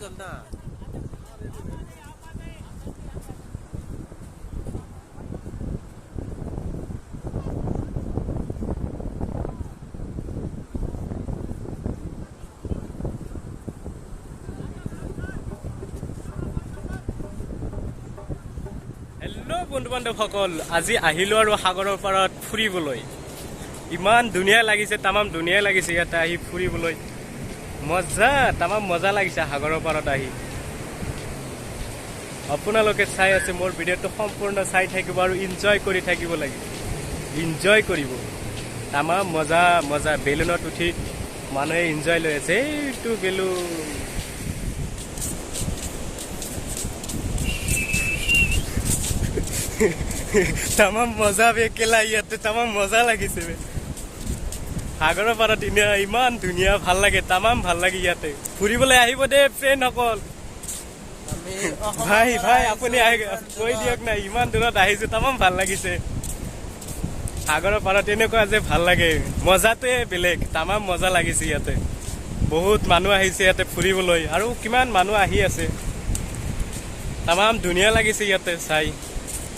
চলতা বন্ধু বান্ধৱসকল আজি আহিলো আৰু সাগৰৰ পাৰত ফুৰিবলৈ ইমান ধুনীয়া লাগিছে তামাম ধুনীয়া লাগিছে ইয়াতে আহি ফুৰিবলৈ মজা তামাম মজা লাগিছে সাগৰৰ পাৰত আহি আপোনালোকে চাই আছে মোৰ ভিডিঅ'টো সম্পূৰ্ণ চাই থাকিব আৰু এনজয় কৰি থাকিব লাগে এনজয় কৰিব তামাম মজা মজা বেলুনত উঠি মানুহে এনজয় লৈ আছে এইটো বেলুন তামাম মজা বে কেলা ইয়াতে তামাম মজা লাগিছে বে সাগৰৰ পাৰত ইমান ধুনীয়া ভাল লাগে তামাম ভাল লাগে ইয়াতে ফুৰিবলৈ আহিব দে ফ্ৰেণ্ড সকল ভাই ভাই আপুনি কৈ দিয়ক না ইমান দূৰত আহিছো তামাম ভাল লাগিছে সাগৰৰ পাৰত এনেকুৱা যে ভাল লাগে মজাটোৱে বেলেগ তামাম মজা লাগিছে ইয়াতে বহুত মানুহ আহিছে ইয়াতে ফুৰিবলৈ আৰু কিমান মানুহ আহি আছে তামাম ধুনীয়া লাগিছে ইয়াতে চাই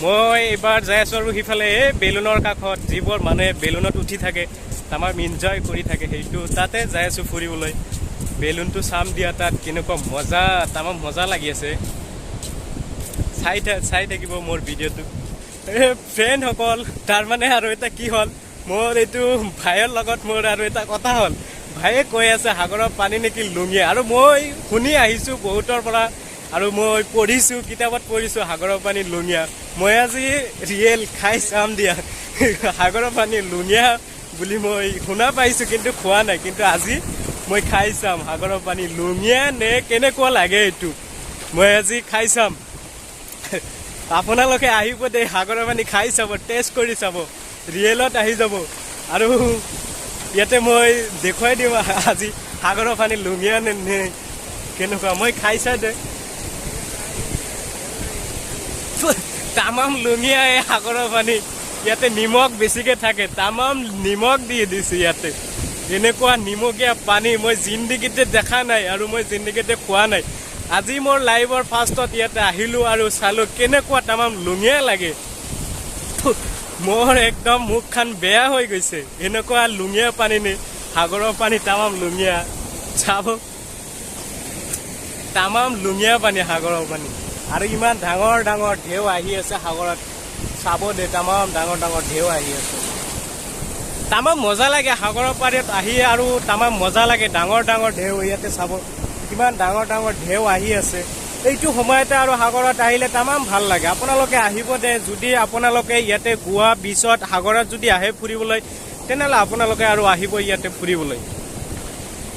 মই এবাৰ যাই আছো আৰু সিফালে বেলুনৰ কাষত যিবোৰ মানুহে বেলুনত উঠি থাকে তামাম এনজয় কৰি থাকে সেইটো তাতে যাই আছো ফুৰিবলৈ বেলুনটো চাম দিয়া তাত কেনেকুৱা মজা তামাম মজা লাগি আছে চাই থাকিব মোৰ ভিডিঅ'টো ফ্ৰেণ্ড সকল তাৰমানে আৰু এটা কি হ'ল মোৰ এইটো ভাইৰ লগত মোৰ আৰু এটা কথা হ'ল ভাইয়ে কৈ আছে সাগৰৰ পানী নেকি লুঙিয়া আৰু মই শুনি আহিছো বহুতৰ পৰা আৰু মই পঢ়িছো কিতাপত পঢ়িছো সাগৰৰ পানী লুঙিয়া মই আজি ৰিয়েল খাই চাম দিয়া সাগৰৰ পানী লুঙিয়া বুলি মই শুনা পাইছো কিন্তু খোৱা নাই কিন্তু আজি মই খাই চাম সাগৰৰ পানী লুঙিয়া নে কেনেকুৱা লাগে এইটো মই আজি খাই চাম আপোনালোকে আহিব দে সাগৰৰ পানী খাই চাব টেষ্ট কৰি চাব ৰিয়েলত আহি যাব আৰু ইয়াতে মই দেখুৱাই দিম আজি সাগৰৰ পানী লুঙিয়া নে কেনেকুৱা মই খাই চাই দে তামাম লুঙিয়া এই সাগৰৰ পানী ইয়াতে নিমখ বেছিকে থাকে তামাম নিমখ দি দিছে ইয়াতে এনেকুৱা নিমখীয়া পানী মই জিন্দগীতে দেখা নাই আৰু মই জিন্দগীতে খোৱা নাই আজি মোৰ লাইভৰ ফাৰ্ষ্টত ইয়াতে আহিলো আৰু চালো কেনেকুৱা তামাম লুঙিয়া লাগে মোৰ একদম মুখখন বেয়া হৈ গৈছে এনেকুৱা লুঙিয়া পানী নে সাগৰৰ পানী তামাম লুঙিয়া চাব তামাম লুঙিয়া পানী সাগৰৰ পানী আৰু ইমান ডাঙৰ ডাঙৰ ঢেউ আহি আছে সাগৰত চাব দে তামাম ডাঙৰ ডাঙৰ ঢেউ আহি আছে তামাম মজা লাগে সাগৰৰ পাৰত আহি আৰু তামাম মজা লাগে ডাঙৰ ডাঙৰ ঢেউ ইয়াতে চাব কিমান ডাঙৰ ডাঙৰ ঢেউ আহি আছে এইটো সময়তে আৰু সাগৰত আহিলে তামাম ভাল লাগে আপোনালোকে আহিব দে যদি আপোনালোকে ইয়াতে গোৱা বিচত সাগৰত যদি আহে ফুৰিবলৈ তেনেহ'লে আপোনালোকে আৰু আহিব ইয়াতে ফুৰিবলৈ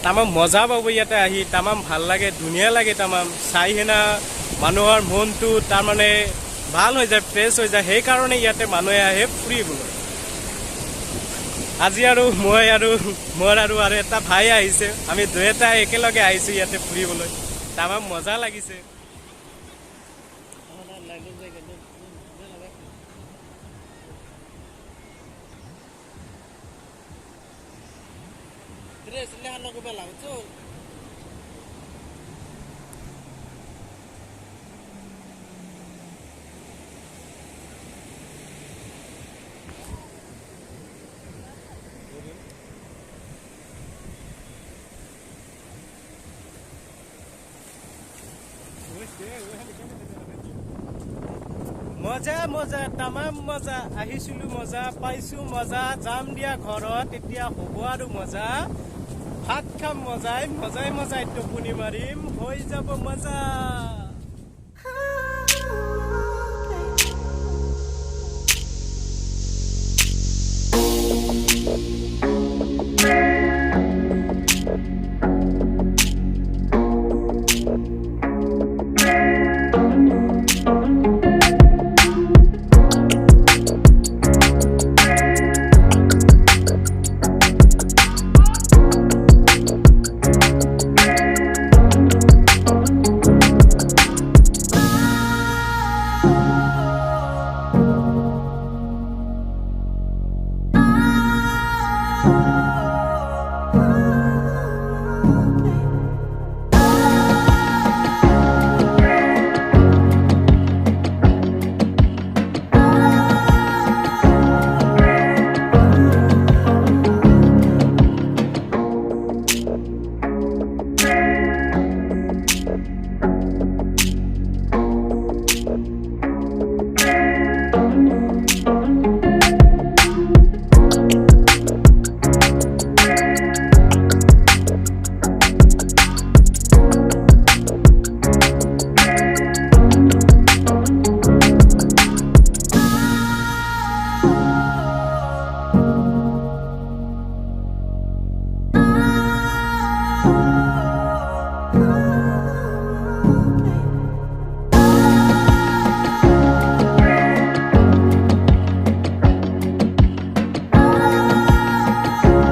তামাম মজা পাব ইয়াতে আহি তামাম ভাল লাগে ধুনীয়া লাগে তামাম চাই হেনা মানুহৰ মনটো তাৰমানে ভাল হৈ যায় ফ্ৰেছ হৈ যায় সেইকাৰণে ইয়াতে মানুহে আহে ফুৰিবলৈ আজি আৰু মই আৰু মোৰ আৰু এটা ভাই আহিছে আমি দুয়োটা একেলগে আহিছো ইয়াতে ফুৰিবলৈ তামাম মজা লাগিছে মজা মজা তামাম মজা আহিছিলো মজা পাইছো মজা যাম দিয়া ঘৰত এতিয়া হ'ব আৰু মজা ভাত খাম মজাই মজাই টোপনি মাৰিম হৈ যাব মজা